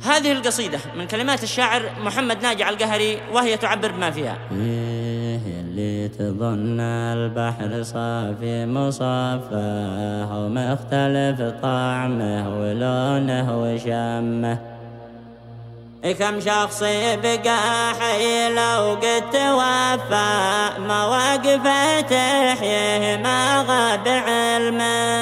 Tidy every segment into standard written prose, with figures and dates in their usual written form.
هذه القصيدة من كلمات الشاعر محمد ناجي القهري، وهي تعبر بما فيها. اللي تظن البحر صافي مصفاه ومختلف طعمه ولونه وشمه، كم شخص بقى حي لو قد توفى، مواقفه تحييه ما غاب علمه.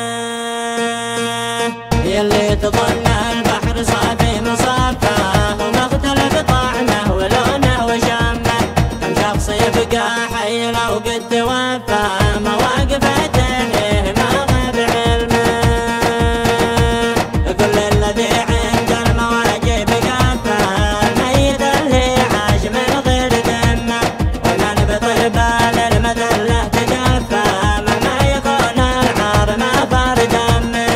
يلي تظن البحر صافي مصفاه ومختلف طعمه ولونه وشمه، كم شخص بقى حي لو قد توفى، مواقفه تحييه ما غاب علمه. كل الذي عند المواجب كفى، الميت اللي عاش من غير ذمه، ومن بطلبال المذله تكفى، مهما يكون العار ما فار دمه.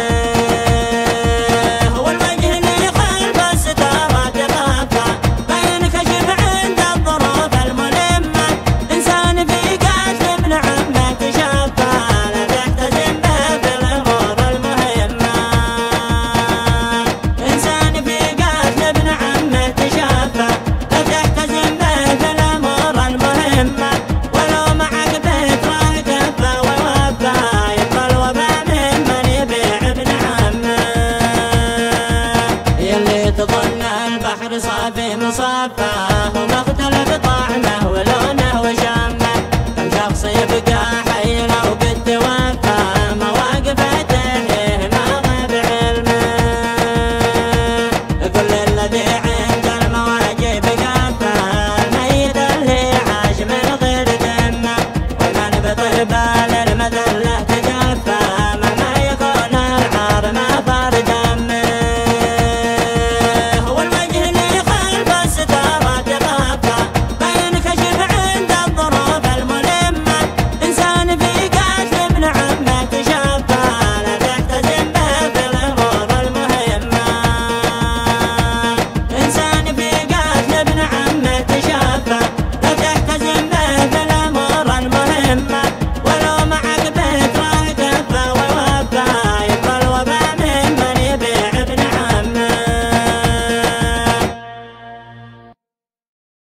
والوجه اللي خلف الستارات خافه، فينكشف عند الظروف الملمه. انسان في قتل ابن عمه تشفى، لا تحتزم به في الامور المهمه. انسان في قتل ابن عمه تشفى، لا تحتزم به في الامور المهمه. ولو معك بيت راه كفى ووفى، يبقى الوفا ممن يبيع ابن عمه. يلي تظن البحر صافي مصفاه